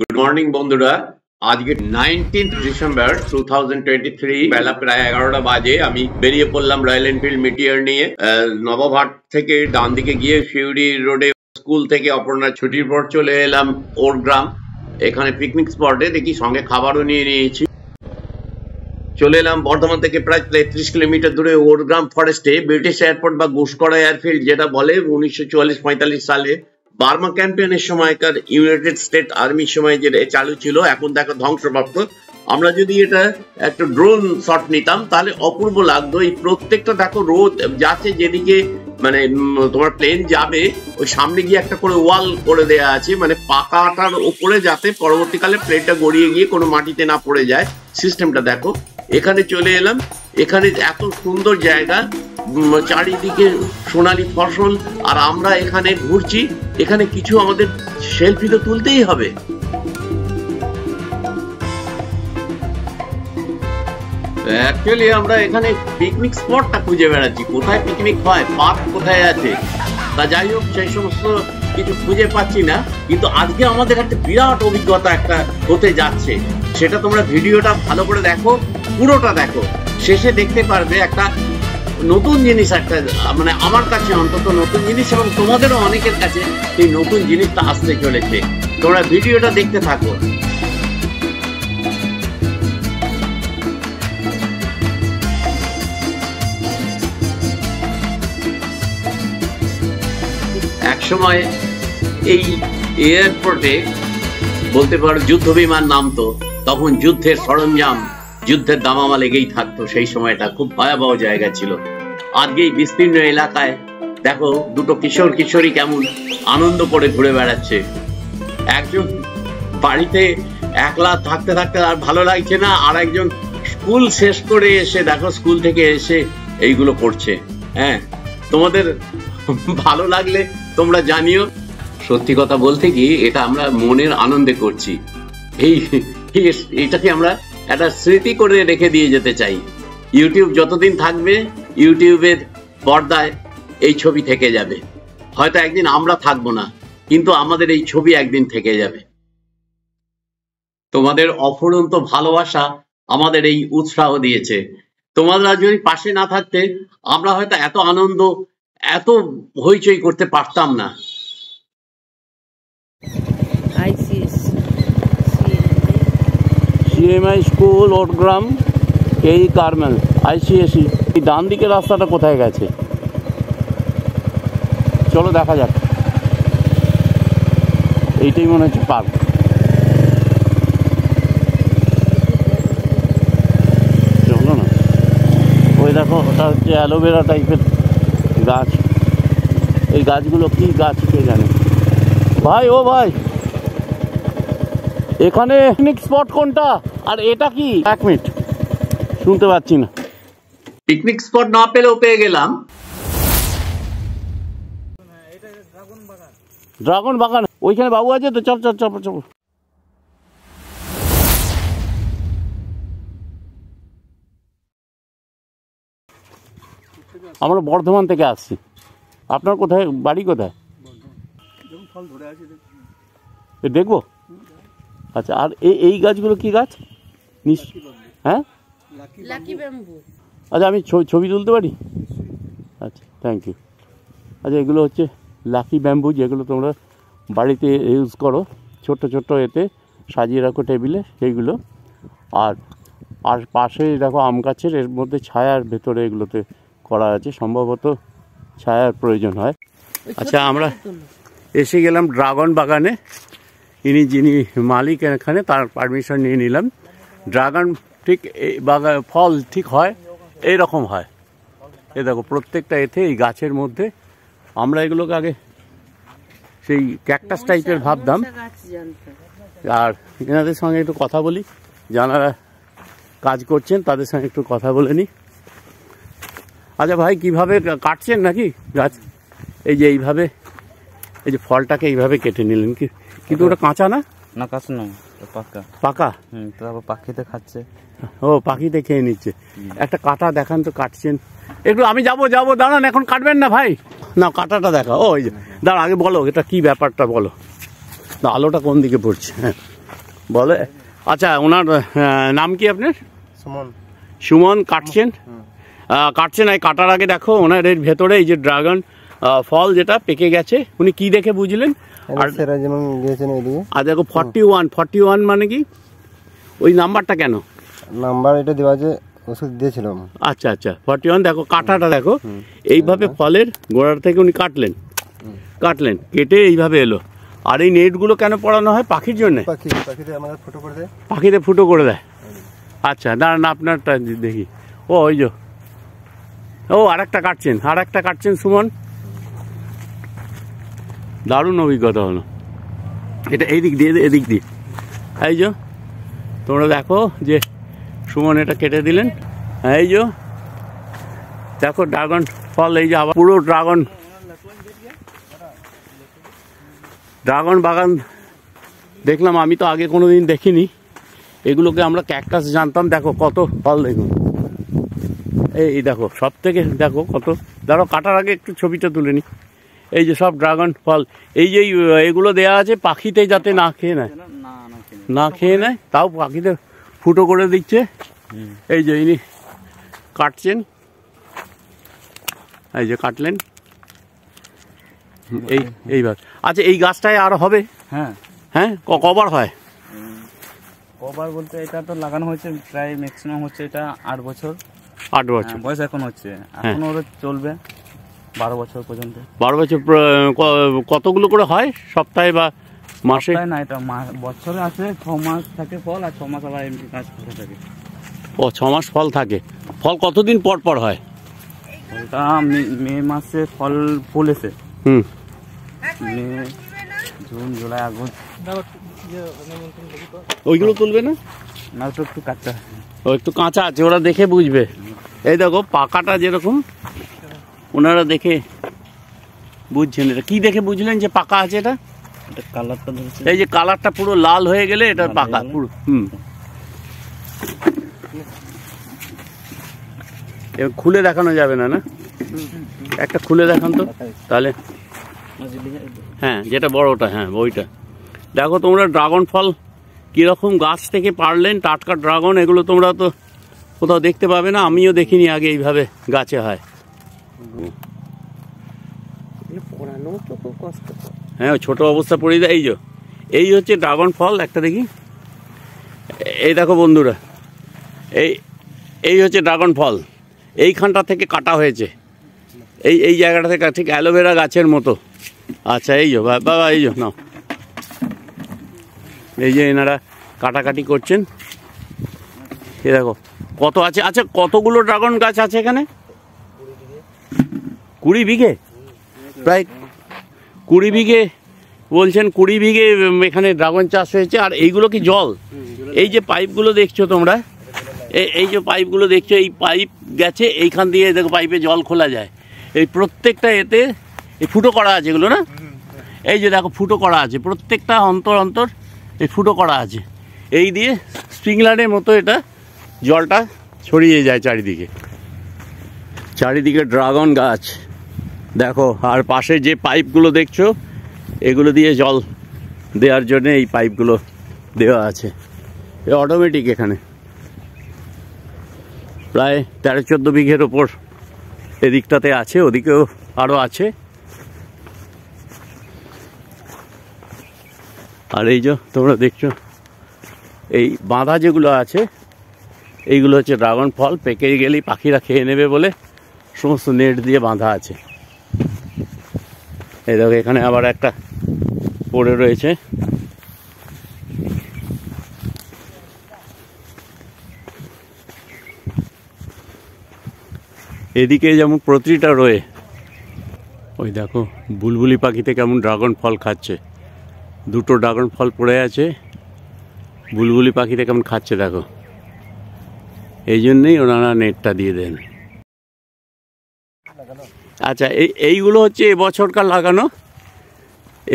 Good morning বন্ধুরা, আজকে 19 December 2023 বেলা প্রায় 11টা বাজে। আমি বেরিয়ে পড়লাম রয়্যাল এনফিল্ড মিটিয়ার নিয়ে। নবাবহাট থেকে ডান দিকে গিয়ে শিউড়ি রোডে স্কুল থেকে অপর্ণা ছুটির পর চলে এলাম ওরগ্রাম। এখানে পিকনিক স্পটে দেখি সঙ্গে খাবারও নিয়ে নিয়েছি। চলে এলাম বর্ধমান থেকে প্রায় 33 কিলোমিটার দূরে ওরগ্রাম ফরেস্টে ব্রিটিশ এয়ারপোর্ট বা ঘুষকরা এয়ারফিল্ড, যেটা বলে 1944-45 সালে বার্মা ক্যাম্পেইনের সময়কার ইউনাইটেড স্টেট আর্মির সময় যে চালু ছিল, এখন দেখো ধ্বংসপ্রাপ্ত। আমরা যদি এটা একটা ড্রোন শট নিতাম তাহলে অপূর্ব লাগতো। এই প্রত্যেকটা দেখো রোদ যাচ্ছে যেদিকে, মানে তোমার প্লেন যাবে ওই সামনে গিয়ে একটা করে ওয়াল করে দেয়া আছে, মানে পাকাটার ওপরে, যাতে পরবর্তীকালে প্লেনটা গড়িয়ে গিয়ে কোনো মাটিতে না পড়ে যায়। সিস্টেমটা দেখো। এখানে চলে এলাম, এখানে এত সুন্দর জায়গা, চারিদিকে সোনালী ফসল, আর আমরা এখানে ঘুরছি। এখানে কিছু আমাদের সেলফি তো তুলতেই হবে। অ্যাকচুয়ালি আমরা এখানে পিকনিক স্পটটা খুঁজে বেড়াচ্ছি, কোথায় পিকনিক হয়, পার্ক কোথায় আছে। তা যাই হোক, সেই সমস্ত কিছু খুঁজে পাচ্ছি না। কিন্তু আজকে আমাদের একটা বিরাট অভিজ্ঞতা একটা হতে যাচ্ছে, সেটা তোমরা ভিডিওটা ভালো করে দেখো, পুরোটা দেখো। শেষে দেখতে পারবে একটা নতুন জিনিস, একটা মানে আমার কাছে অন্তত নতুন জিনিস, এবং তোমাদেরও অনেকের কাছে এই নতুন জিনিসটা আসতে চলেছে। তোমরা ভিডিওটা দেখতে থাকো। একসময় এই এয়ারপোর্টে বলতে পারো যুদ্ধ বিমান নামতো, তখন যুদ্ধের সরঞ্জাম, যুদ্ধের দামামা লেগেই থাকতো। সেই সময়টা খুব ভয়াবহ জায়গা ছিল। আজকে এই বিস্তীর্ণ এলাকায় দেখো দুটো কিশোর কিশোরী কেমন আনন্দ করে ঘুরে বেড়াচ্ছে। একজন বাড়িতে একলা থাকতে থাকতে আর ভালো লাগছে না, আর একজন স্কুল শেষ করে এসে দেখো স্কুল থেকে এসে এইগুলো করছে। হ্যাঁ, তোমাদের ভালো লাগলে তোমরা জানিও। সত্যি কথা বলতে কি, এটা আমরা মনের আনন্দে করছি। এইটাকে আমরা একটা স্মৃতি করে রেখে দিয়ে যেতে চাই। ইউটিউব যতদিন থাকবে, ইউটিউবের পর্দায় এই ছবি থেকে যাবে। হয়তো একদিন আমরা থাকবো না, কিন্তু আমাদের এই ছবি একদিন থেকে যাবে। তোমাদের অফুরন্ত ভালোবাসা আমাদের এই উৎসাহ দিয়েছে। তোমরা যদি পাশে না থাকতে আমরা হয়তো এত আনন্দ, এত হইচই করতে পারতাম না। সিএমআই স্কুল ওরগ্রাম, এই কারমেল আইসিএসি। এই ডান দিকের রাস্তাটা কোথায় গেছে চলো দেখা যাক। এইটাই মনে হচ্ছে পার্ক। চলো না, ওই দেখো ওটা হচ্ছে অ্যালোভেরা টাইপের গাছ। এই গাছগুলো কি গাছ কে জানে। ভাই ও ভাই, এখানে পিকনিক স্পট কোনটা আর এটা কি? এক মিনিট, শুনতে পাচ্ছি না। পিকনিক স্পট না পেলেও পেয়ে গেলাম। ড্রাগন বাগান, ওইখানে বাবু আছে তো, চল চল চল চল। আমরা বর্ধমান থেকে আসছি। আপনার কোথায় বাড়ি, কোথায়? দেখবো। আচ্ছা, আর এই গাছগুলো কি গাছ? হ্যাঁ, আচ্ছা আমি ছবি তুলতে পারি? আচ্ছা, থ্যাংক ইউ। আচ্ছা, এগুলো হচ্ছে লাকি ব্যাম্বু, যেগুলো তোমরা বাড়িতে ইউজ করো, ছোট্ট ছোট্ট এতে সাজিয়ে রাখো টেবিলে, সেইগুলো। আর পাশে দেখো আম গাছের, এর মধ্যে ছায়ার ভেতরে এগুলোতে করা আছে, সম্ভবত ছায়ার প্রয়োজন হয়। আচ্ছা, আমরা এসে গেলাম ড্রাগন বাগানে। যিনি মালিক এখানে, তার পারমিশন নিয়ে নিলাম। ড্রাগন ঠিক এই বাগান ফল ঠিক হয় এইরকম হয়। এ দেখো প্রত্যেকটা এতে, এই গাছের মধ্যে। আমরা এগুলোকে আগে সেই ক্যাকটাস টাইপের ভাবতাম। আর এনাদের সঙ্গে একটু কথা বলি, যারা কাজ করছেন তাদের সঙ্গে একটু কথা বলে নিই। আচ্ছা ভাই, কিভাবে কাটছেন নাকি গাছ? এই যে এইভাবে, এই যে ফলটাকে এইভাবে কেটে নিলেন কি? কিন্তু ওটা কাঁচা না? না, কাঁচা না, পাকা। পাকা? তারপর পাখিতে খাচ্ছে। ও, পাখিতে খেয়ে নিচ্ছে। একটা কাটা দেখান তো, কাটছেন একটু। আমি যাবো, দাঁড়ান, এখন কাটবেন না ভাই। না, কাটাটা দেখা। ও, এই যে দাঁড়া, আগে বলো এটা কি ব্যাপারটা বলো। আলোটা কোন দিকে পড়ছে? হ্যাঁ, বলে আচ্ছা ওনার নাম কি আপনার? সুমন। সুমন কাটছেন এই কাটার আগে দেখো ওনার এর ভেতরে এই যে ড্রাগন ফল যেটা পেকে গেছে উনি কি দেখে বুঝলেন? আর দেখো 41 মানে কি ওই নাম্বারটা কেন? নাম্বার এটা দেওয়া আছে, ওষুধ দিয়েছিলাম। আচ্ছা 41 দেখো কাটাটা দেখো এইভাবে ফলের গোড়ার থেকে উনি কাটলেন কেটে এইভাবে এলো। আর এই নেটগুলো কেন পড়ানো হয়? পাখির জন্য। পাখিতে ফুটো করে দেয়। আচ্ছা দাঁড়ান আপনারটা দেখি। ও ওই যে আরেকটা কাটছেন সুমন, দারুণ অভিজ্ঞতা হলো এটা। এদিক দিয়ে এই যে তোমরা দেখো যে সুমন এটা কেটে দিলেন। এই যে দেখো ড্রাগন ফল, এই যে আবার পুরো ড্রাগন বাগান দেখলাম। আমি তো আগে কোনোদিন দেখিনি এগুলোকে, আমরা ক্যাকটাস জানতাম। দেখো কত ফল, দেখুন এই দেখো সব থেকে দেখো কত। ধরো কাটার আগে একটু ছবিটা তুলে নি। এই যে সব ড্রাগন ফল, এই যে এগুলো দেয়া আছে পাখিতে যাতে না খেয়ে নেয়, তাও পাখিতে ফুটো করে দিচ্ছে। এই যে ইনি কাটছেন, এই যে কাটলেন এইবার। আচ্ছা এই গাছটায় আর হবে? হ্যাঁ কবার হয়? কবার বলতে এটা তো লাগানো হয়েছে প্রায় ম্যাক্সিমাম হচ্ছে এটা 8 বছর বয়স এখন হচ্ছে। এখন ওরা চলবে 12 বছর পর্যন্ত। 12 বছর কতগুলো করে হয় সপ্তাহে বা মাসে? না এটা বছরে আছে 6 মাস থাকে ফল, আর 6 মাস আবার এমনি গাছ থাকে। ও 6 মাস ফল থাকে। ফল কতদিন পর হয়? ফলটা মে মাসে ফল ফুল এসে মে জুন জুলাই আগস্ট। ওইগুলো তুলবে না? না তো একটু কাঁচা, একটু কাঁচা আছে, ওরা দেখে বুঝবে। এই দেখো পাকাটা যেরকম ওনারা দেখে বুঝছেন। এটা কি দেখে বুঝলেন যে পাকা আছে? এটা কালারটা, এই যে কালারটা পুরো লাল হয়ে গেলে এটা পাকা পুরো। খুলে দেখানো যাবে না? একটা খুলে দেখান তো তাহলে। হ্যাঁ যেটা বড়টা, হ্যাঁ ওইটা দেখো। তোমরা ড্রাগন ফল কিরকম গাছ থেকে পারলেন, টাটকা ড্রাগন, এগুলো তোমরা তো কোথাও দেখতে পাবে না। আমিও দেখিনি আগে এইভাবে গাছে হয়। হ্যাঁ ছোট অবস্থা পড়ে যায়। এই হচ্ছে ড্রাগন ফল, একটা দেখি। এই দেখো বন্ধুরা, এই হচ্ছে ড্রাগন ফল। এইখানটা থেকে কাটা হয়েছে, এই জায়গাটা থেকে, ঠিক অ্যালোভেরা গাছের মতো। আচ্ছা এই যে বাবা, এই যে নাও, এই যে এনারা কাটাকাটি করছেন। এই দেখো কত আছে। আচ্ছা কতগুলো ড্রাগন গাছ আছে এখানে? 20 বিঘে, প্রায় 20 বিঘে বলছেন। 20 বিঘে এখানে ড্রাগন চাষ হয়েছে। আর এইগুলো কি জল? এই যে পাইপগুলো দেখছো তোমরা, এই যে পাইপগুলো দেখছো, এই পাইপ গেছে এইখান দিয়ে। দেখো পাইপে জল খোলা যায়। এই প্রত্যেকটা এতে এই ফুটো করা আছে এগুলো না? এই যে দেখো ফুটো করা আছে, প্রত্যেকটা অন্তর এই ফুটো করা আছে। এই দিয়ে স্প্রিংলারের মতো এটা জলটা ছড়িয়ে যায় চারিদিকে ড্রাগন গাছ দেখো। আর পাশে যে পাইপগুলো দেখছো এগুলো দিয়ে জল দেওয়ার জন্য এই পাইপগুলো দেওয়া আছে। অটোমেটিক এখানে প্রায় 13-14 বিঘের ওপর এদিকটাতে আছে, ওদিকেও আরও আছে। আর এই যে তোমরা দেখছো এই বাঁধা যেগুলো আছে এইগুলো হচ্ছে ড্রাগন ফল। পেকে গেলেই পাখিরা খেয়ে নেবে বলে সমস্ত নেট দিয়ে বাঁধা আছে। এই দেখো এখানে আবার একটা পড়ে রয়েছে। এদিকে যেমন প্রতিটা রয়ে, ওই দেখো বুলবুলি পাখিতে কেমন ড্রাগন ফল খাচ্ছে। 2টো ড্রাগন ফল পড়ে আছে, বুলবুলি পাখিতে কেমন খাচ্ছে দেখো। এই জন্যই ওনারা নেটটা দিয়ে দেন। আচ্ছা এইগুলো হচ্ছে এবছরকার লাগানো।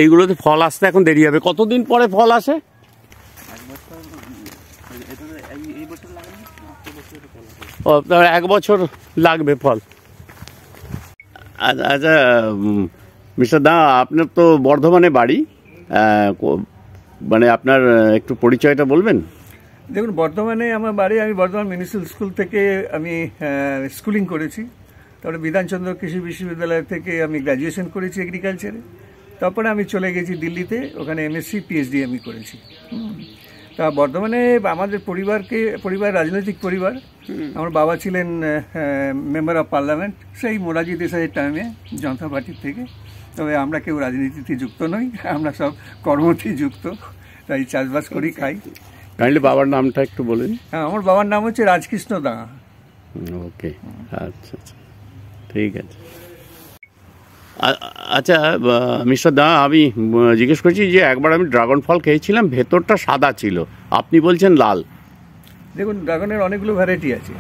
এইগুলোতে ফল আসতে এখন দেরি হবে। কতদিন পরে ফল আসে? 1 বছর লাগবে ফল। আচ্ছা মিস্টার দা, আপনার তো বর্ধমানে বাড়ি, মানে আপনার একটু পরিচয়টা বলবেন? দেখুন, বর্ধমানে আমার বাড়ি। আমি বর্ধমান মিউনিসিপ্যাল স্কুল থেকে আমি স্কুলিং করেছি। তারপরে বিধানচন্দ্র কৃষি বিশ্ববিদ্যালয় থেকে আমি গ্র্যাজুয়েশন করেছি এগ্রিকালচারে। তারপরে আমি চলে গেছি দিল্লিতে, ওখানে MSc PhD আমি করেছি। তা বর্ধমানে আমাদের পরিবার রাজনৈতিক পরিবার। আমার বাবা ছিলেন মেম্বার অফ পার্লামেন্ট সেই মোরারজি দেশাইয়ের টাইমে জনতা পার্টির থেকে। তবে আমরা কেউ রাজনীতিতে যুক্ত নই, আমরা সব কর্মতেই যুক্ত, তাই চাষবাস করি, খাই। কাইন্ডলি বাবার নামটা একটু বলেন। হ্যাঁ, আমার বাবার নাম হচ্ছে রাজকৃষ্ণ দাঁ। ওকে, আচ্ছা আচ্ছা, ঠিক আছে। আচ্ছা মিস্টার দা, আমি জিজ্ঞেস করছি যে একবার আমি ড্রাগন ফল খেয়েছিলাম, ভেতরটা সাদা ছিল, আপনি বলছেন লাল। দেখুন, ড্রাগনের অনেকগুলো ভ্যারাইটি আছে।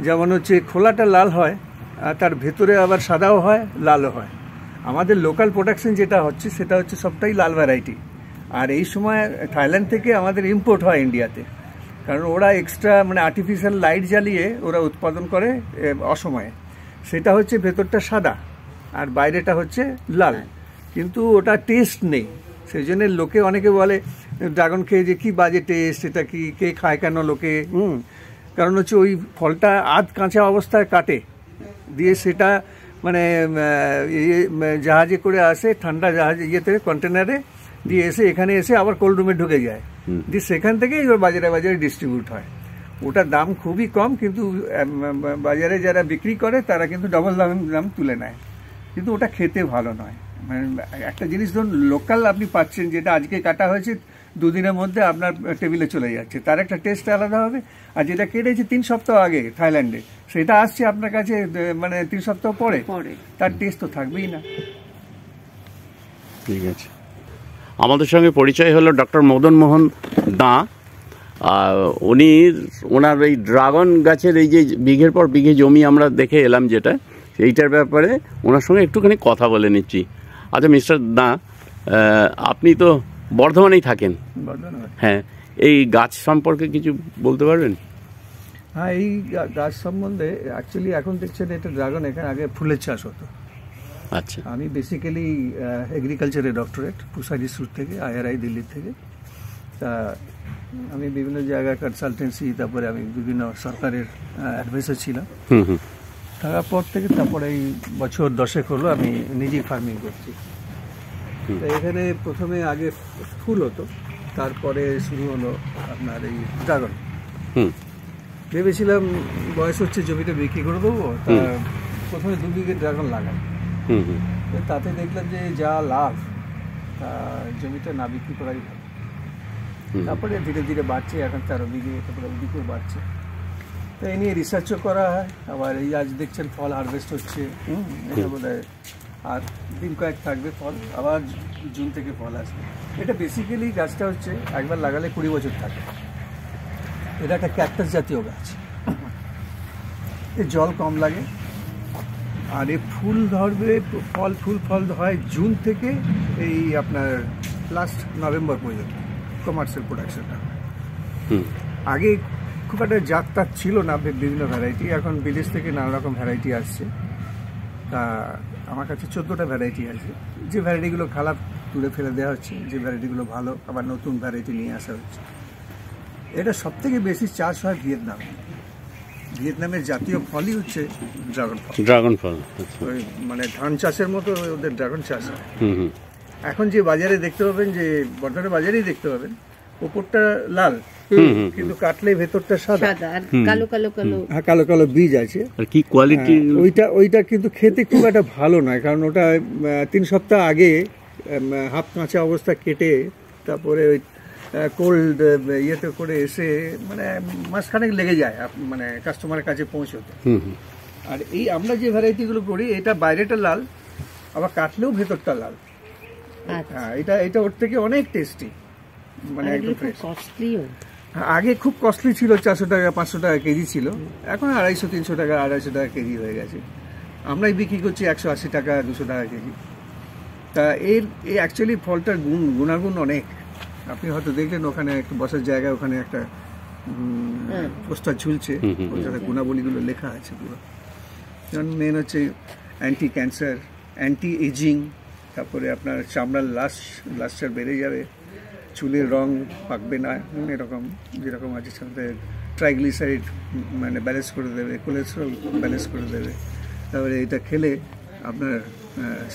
যেমন হচ্ছে খোলাটা লাল হয়, আর তার ভেতরে আবার সাদাও হয়, লালও হয়। আমাদের লোকাল প্রোডাকশন যেটা হচ্ছে সেটা হচ্ছে সবটাই লাল ভ্যারাইটি। আর এই সময় থাইল্যান্ড থেকে আমাদের ইম্পোর্ট হয় ইন্ডিয়াতে, কারণ ওরা এক্সট্রা মানে আর্টিফিশিয়াল লাইট জ্বালিয়ে ওরা উৎপাদন করে অসময়ে। সেটা হচ্ছে ভেতরটা সাদা আর বাইরেটা হচ্ছে লাল, কিন্তু ওটা টেস্ট নেই। সেই জন্য লোকে অনেকে বলে ড্রাগন খেয়ে যে কী বাজে টেস্ট, এটা কি কে খায় কেন লোকে? কারণ হচ্ছে ওই ফলটা আধ কাঁচা অবস্থায় কাটে দিয়ে সেটা মানে জাহাজে করে আসে, ঠান্ডা জাহাজ ইয়েতে কন্টেনারে দিয়ে এসে এখানে এসে আবার কোল্ড রুমে ঢুকে যায়, দিয়ে সেখান থেকেই এবার বাজারে বাজারে ডিস্ট্রিবিউট হয়। ওটার দাম খুবই কম, কিন্তু বাজারে যারা বিক্রি করে তারা কিন্তু ডবল দাম তুলে নেয়, কিন্তু ওটা খেতে ভালো নয়। মানে একটা জিনিস ধরুন লোকাল আপনি পাচ্ছেন, যেটা আজকে কাটা হয়েছে 2 দিনের মধ্যে আপনার টেবিলে চলে যাচ্ছে, তার একটা টেস্ট আলাদা হবে। আর যেটা কেটেছে 3 সপ্তাহ আগে থাইল্যান্ডে, সেটা আসছে আপনার কাছে মানে 3 সপ্তাহ পরে, তার টেস্ট তো থাকবেই না। ঠিক আছে, আমাদের সঙ্গে পরিচয় হলো ডক্টর মদন মোহন দাঁ। উনি ওনার এই ড্রাগন গাছের এই যে বিঘের পর বিঘে জমি আমরা দেখে এলাম যেটা, এইটার ব্যাপারে ওনার সঙ্গে একটুখানি কথা বলে নিচ্ছি। আচ্ছা মিস্টার দাঁ, আপনি তো বর্ধমানেই থাকেন, হ্যাঁ, এই গাছ সম্পর্কে কিছু বলতে পারবেন? হ্যাঁ, এই গাছ সম্বন্ধে অ্যাকচুয়ালি এখন দেখছেন এটা ড্রাগন, এখানে আগে ফুলের চাষ হতো। আচ্ছা, আমি বেসিক্যালি এগ্রিকালচারে ডক্টরেট পুষা ইনস্টিটিউট থেকে, IRI দিল্লির থেকে। তা আমি বিভিন্ন জায়গায় কনসালটেন্সি, তারপরে আমি বিভিন্ন সরকারের অ্যাডভাইসার ছিলাম। থাকার পর থেকে তারপরে এই বছর 10 হলো আমি নিজেই ফার্মিং করছি। তো এখানে প্রথমে আগে ফুল হতো, তারপরে শুরু হলো আপনার এই ড্রাগন। ভেবেছিলাম বয়স হচ্ছে জমিটা বিক্রি করে দেবো, তা প্রথমে 2 বিঘে ড্রাগন লাগাই। তাতে দেখলাম যে যা লাভ, তা জমিটা না বিক্রি করাই ভালো। তারপরে ধীরে ধীরে বাড়ছে, এখন 13 বিঘে, তারপরে ওদিকেও বাড়ছে। তো এই নিয়ে রিসার্চও করা হয়। আবার এই আজ দেখছেন ফল হারভেস্ট হচ্ছে, এটা বোধ হয় আর দিন কয়েক থাকবে ফল, আবার জুন থেকে ফল আসবে। এটা বেসিক্যালি গাছটা হচ্ছে একবার লাগালে 20 বছর থাকে। এটা একটা ক্যাকটাস জাতীয় গাছ, এর জল কম লাগে, আর এ ফুল ধরবে, ফল হয় জুন থেকে এই আপনার লাস্ট নভেম্বর পর্যন্ত কমার্শিয়াল প্রোডাকশনটা। আগে খুব একটা জাত ছিল না, বিভিন্ন ভ্যারাইটি, এখন বিদেশ থেকে নানা রকম ভ্যারাইটি আসছে। তা আমার কাছে 14টা ভ্যারাইটি আছে। যে ভ্যারাইটিগুলো খারাপ তুলে ফেলে দেওয়া হচ্ছে, যে ভ্যারাইটিগুলো ভালো আবার নতুন ভ্যারাইটি নিয়ে আসা হচ্ছে। এটা সবথেকে বেশি চাষ হয় ভিয়েতনামে। ভিয়েতনামের জাতীয় ফলই হচ্ছে ড্রাগন ফল। ওই মানে ধান চাষের মতো ওদের ড্রাগন চাষ হয়। এখন যে বাজারে দেখতে পাবেন, যে বর্তমানে বাজারেই দেখতে পাবেন, ওপরটা লাল কিন্তু কাটলে ভেতরটা সাদা, কালো কালো বীজ আছে। কি কোয়ালিটি ওইটা কিন্তু খেতে খুব একটা ভালো নয়, কারণ ওটা 3 সপ্তাহ আগে হাফ কাঁচা অবস্থা কেটে তারপরে ওই কোল্ড ইয়েতে করে এসে মানে মাসখানেক লেগে যায় মানে কাস্টমারের কাছে পৌঁছতে। আর এই আমরা যে ভ্যারাইটিগুলো করি, এটা বাইরেটা লাল, আবার কাটলেও ভেতরটা লাল। হ্যাঁ, এটা ওর থেকে অনেক টেস্টি, মানে একদম ফ্রেশ। আগে খুব কস্টলি ছিল, 400 টাকা 500 টাকা কেজি ছিল, এখন 250-300 টাকা 250 টাকা কেজি হয়ে গেছে। আমরাই বিক্রি করছি 180 টাকা 200 টাকা কেজি। তা এর অ্যাকচুয়ালি ফলটার গুণাগুণ অনেক। আপনি হয়তো দেখলেন ওখানে একটু বসার জায়গায় ওখানে একটা পোস্টার ঝুলছে, ওখানে গুণাবলীগুলো লেখা আছে পুরো। যেমন মেন হচ্ছে অ্যান্টি ক্যান্সার, অ্যান্টি এজিং, তারপরে আপনার চামড়ার লাস্টার বেড়ে যাবে, চুলের রং পাকবে না, এরকম যেরকম আছে সাথে ট্রাইগ্লিসাইড মানে ব্যালেন্স করে দেবে, কোলেস্ট্রল ব্যালেন্স করে দেবে। তারপরে এটা খেলে আপনার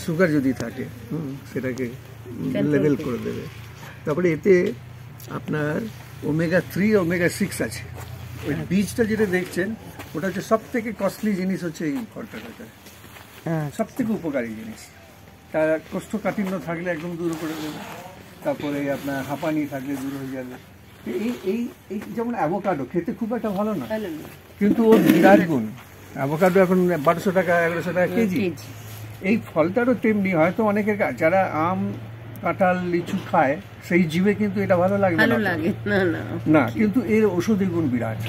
সুগার যদি থাকে সেটাকে লেভেল করে দেবে। তারপরে এতে আপনার ওমেগা-3 ওমেগা-6 আছে। ওই বীজটা যেটা দেখছেন ওটা হচ্ছে সব থেকে কস্টলি জিনিস, হচ্ছে এই ফলটাটা সব থেকে উপকারী জিনিস। তার কোষ্ঠকাঠিন্য থাকলে একদম দূর করে দেবে, তারপরে আপনার হাঁপানি থাকলে দূর হয়ে যাবে। এই এই এই যেমন অ্যাভোকাডো খেতে খুব একটা ভালো না, কিন্তু ওর বিরাট গুণ। অ্যাভোকাডো এখন 1200 টাকা 1100 টাকা কেজি। এই ফলটারও তেমনি, হয়তো অনেকের যারা আম কাঁঠাল লিচু খায় সেই জীবে কিন্তু এটা ভালো লাগবে না, কিন্তু এর ঔষধি গুণ বিরাট।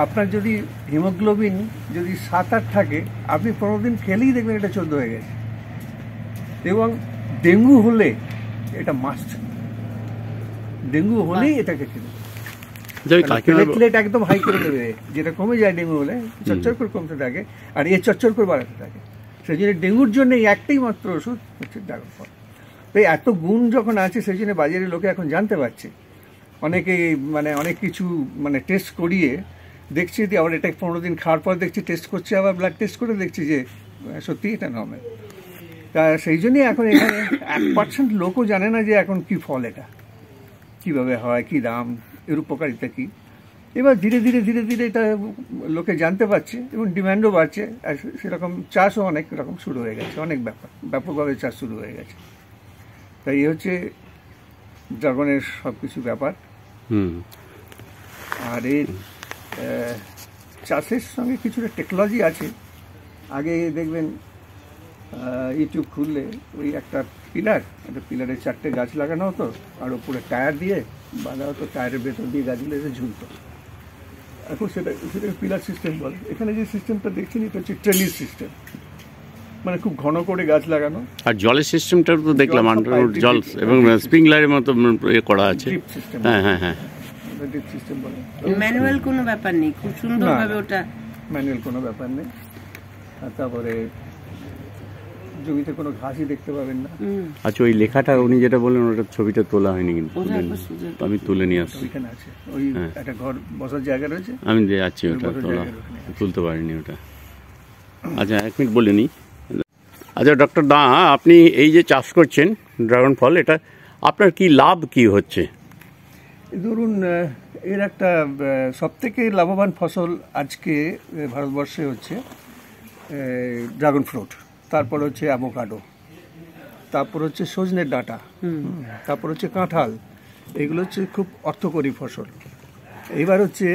আপনার যদি হিমোগ্লোবিন যদি 7-8 থাকে, আপনি 15 দিন খেলেই দেখবেন এটা 14 হয়ে গেছে। এবং ডেঙ্গু হলে এটা মাস্ট, ডেঙ্গু হলেই এটাকে খেতে প্লেটলেট একদম হাই করে দেবে, যেটা কমে যায় ডেঙ্গু হলে, চচ্চর করে কমতে থাকে আর এ চচ্চর করে বাড়াতে থাকে। সেই জন্য ডেঙ্গুর জন্য এই একটাই মাত্র ওষুধ হচ্ছে ড্রাগন ফল। তো এত গুণ যখন আছে সেই জন্য বাজারের লোকে এখন জানতে পারছে। অনেকে মানে অনেক কিছু মানে টেস্ট করিয়ে দেখছে, যে আবার এটা 15 দিন খাওয়ার পর দেখছি টেস্ট করছে, আবার ব্লাড টেস্ট করে দেখছি যে সত্যি এটা নর্মাল। তা সেই জন্যই এখন এখানে 1% লোকও জানে না যে এখন কি ফল, এটা কীভাবে হয়, কী দাম, এর উপকারিতা কী। এবার ধীরে ধীরে ধীরে ধীরে এটা লোকে জানতে পারছে এবং ডিম্যান্ডও বাড়ছে, আর সেরকম চাষও অনেক রকম শুরু হয়ে গেছে, অনেক ব্যাপকভাবে চাষ শুরু হয়ে গেছে। তাই এই হচ্ছে ড্রাগনের সব কিছু ব্যাপার। আর এর চাষের সঙ্গে কিছুটা টেকনোলজি আছে। আগে দেখবেন ইউটিউব খুললে ওই একটা পিলারে 4টে গাছ লাগানো হতো, আর ওপরে টায়ার দিয়ে বাঁধা হতো, টায়ারের ভেতর দিয়ে গাছগুলো এসে ঝুলতো। এখন সেটা পিলার সিস্টেম বলে। এখানে যে সিস্টেমটা দেখছেন এটা হচ্ছে ট্রেলিস সিস্টেম, মানে খুব ঘন করে গাছ লাগানো। আর জলের সিস্টেমটা তো দেখলাম জল এবং স্প্রিংলারের মতো করা আছে। হ্যাঁ হ্যাঁ হ্যাঁ, ড্রিপ সিস্টেম বলে। ম্যানুয়াল কোনো ব্যাপার নেই, খুব সুন্দরভাবে ওটা ম্যানুয়াল কোনো ব্যাপার নেই। আর তারপরে জমিতে কোনো ঘাসই দেখতে পাবেন না। আচ্ছা, ওই লেখাটা উনি যেটা বললেন ওটা ছবিটা তোলা হয়নি, কিন্তু আমি তুলে নিয়ে আসছি। ওইখানে আছে, ওই একটা ঘর বসার জায়গা রয়েছে, আমি যাচ্ছি, ওটা তোলা তুলতে পারিনি ওটা। আচ্ছা, 1 মিনিট বলে নিই। আচ্ছা ডক্টর দা, আপনি এই যে চাষ করছেন ড্রাগন ফল, এটা আপনার কি লাভ কি হচ্ছে? ধরুন এর একটা সবথেকে লাভবান ফসল আজকে ভারতবর্ষে হচ্ছে ড্রাগন ফ্রুট, তারপর হচ্ছে অ্যাভোকাডো, তারপর হচ্ছে সজনের ডাঁটা, তারপর হচ্ছে কাঁঠাল। এগুলো হচ্ছে খুব অর্থকরী ফসল। এইবার হচ্ছে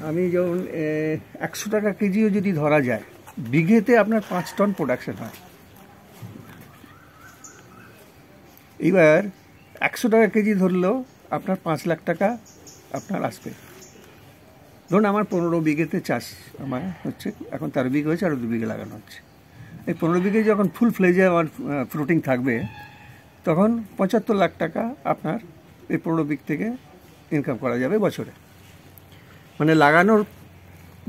আমি যেমন 100 টাকা কেজিও যদি ধরা যায়, বিঘেতে আপনার 5 টন প্রোডাকশন হয়। এইবার 100 টাকা কেজি ধরলেও আপনার 5 লাখ টাকা আপনার আসবে। ধরুন আমার 15 বিঘেতে চাষ আমার হচ্ছে, এখন 13 বিঘে হয়েছে, আরও 2 বিঘে লাগানো হচ্ছে। এই 15 বিঘে যখন ফুল ফ্লেজে আমার ফ্রুটিং থাকবে, তখন 75 লাখ টাকা আপনার এই 15 বিঘ থেকে ইনকাম করা যাবে বছরে। মানে লাগানোর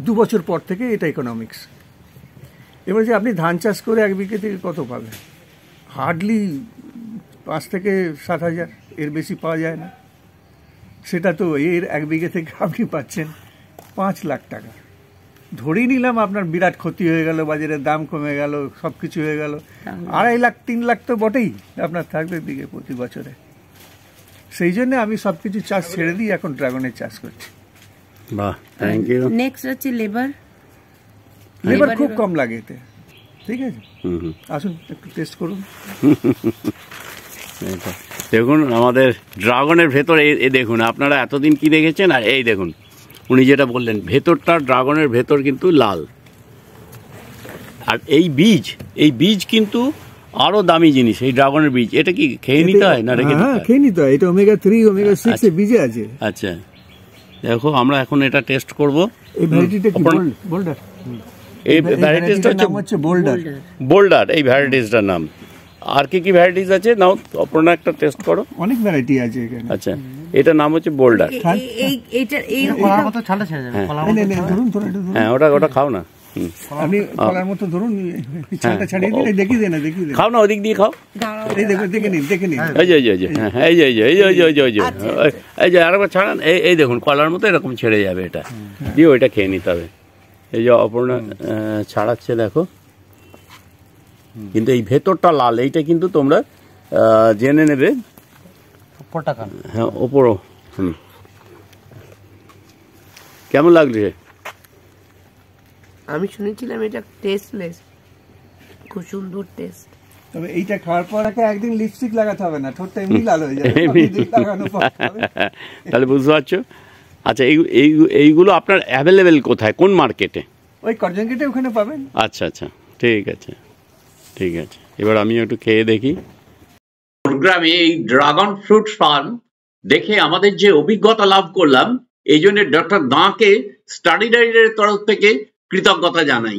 2 বছর পর থেকে এটা ইকোনমিক্স। এবার যে আপনি ধান চাষ করে 1 বিঘে থেকে কত পাবেন? হার্ডলি 5 থেকে 7,000, এর বেশি পাওয়া যায় না। সেটা তো এর 1 বিঘে থেকে আপনি পাচ্ছেন 5 লাখ টাকা। ধরেই নিলাম আপনার বিরাট ক্ষতি হয়ে গেল, বাজারের দাম কমে গেল, সব কিছু হয়ে গেল, 2.5 লাখ 3 লাখ তো বটেই আপনার থাকবে বিঘে প্রতি বছরে। সেই জন্য আমি সব কিছু চাষ ছেড়ে দিয়ে এখন ড্রাগনের চাষ করছি। বাহ, থ্যাংক ইউ। নেক্সট হচ্ছে লেবার খুব কম লাগে এতে। ঠিক আছে, আসুন একটু টেস্ট করুন। দেখুন আমাদের ড্রাগনের ভেতরে, দেখুন আপনারা এতদিন কি দেখেছেন, আর এই দেখুন উনি যেটা বললেন, ভেতরটা ড্রাগনের ভেতর কিন্তু লাল। আর এই বীজ কিন্তু আরো দামি জিনিস, এই ড্রাগনের বীজ। এটা কি খেয়ে নিতে হয় না রেখে? হ্যাঁ, খেয়ে নিতে হয়। এটা ওমেগা-3 ওমেগা-6 এর বীজে আছে। আচ্ছা, দেখো আমরা এখন এটা টেস্ট করব। এই ভ্যারাইটিটা কি বোল্ডার? এই ভ্যারাইটিসটা হচ্ছে বোল্ডার, এই ভ্যারাইটিসটার নাম। আর কি ভ্যারাইটিস আছে নাও, অপর্ণা একটা টেস্ট করো। অনেক ভ্যারাইটি আছে এখানে। আচ্ছা, এটার নাম হচ্ছে বোল্ডার। এইটা এই কলার মতো ছালটা ছেড়ে যাবে, হ্যাঁ ওটা খাও না। আপনি কলার মতো ধরুন, ছালটা ছাড়িয়ে দিলে দেখিয়ে দেন, দেখিয়ে দেন। খাও না, ওদিক দিয়ে খাও। এই দেখুন, দেখে নিন, দেখে নিন। এই যে এই যে আরেকবার ছাড়ান। এই দেখুন কলার মতো এরকম ছেড়ে যাবে, এটা দিয়ে ওইটা খেয়ে নিতে হবে। এই যে অপর্ণা ছাড়াচ্ছে দেখো, কিন্তু এই ভেতরটা লাল, এইটা কিন্তু তোমরা জেনে নেবে। হ্যাঁ, ওপরও। কেমন লাগছে? আমি শুনেছিলাম এটা টেস্টলেস, খুব সুন্দর টেস্ট। তবে এইটা খাওয়ার পর একদিন লিপস্টিক লাগাতে হবে না, ঠোঁটটা এমনি লাল হয়ে যাবে লাগানোর পর। তাহলে বুঝতে পারছো। আচ্ছা, এইগুলো আপনার অ্যাভেলেবেল কোথায়, কোন মার্কেটে? ওই করজন গেটে ওখানে পাবেন। আচ্ছা আচ্ছা, ঠিক আছে ঠিক আছে। এবার আমি একটু খেয়ে দেখি। গ্রামে এই ড্রাগন ফ্রুট ফার্ম দেখে আমাদের যে অভিজ্ঞতা লাভ করলাম, এই জন্য ডক্টর দাঁকে স্টাডি ডায়ের তরফ থেকে কৃতজ্ঞতা জানাই।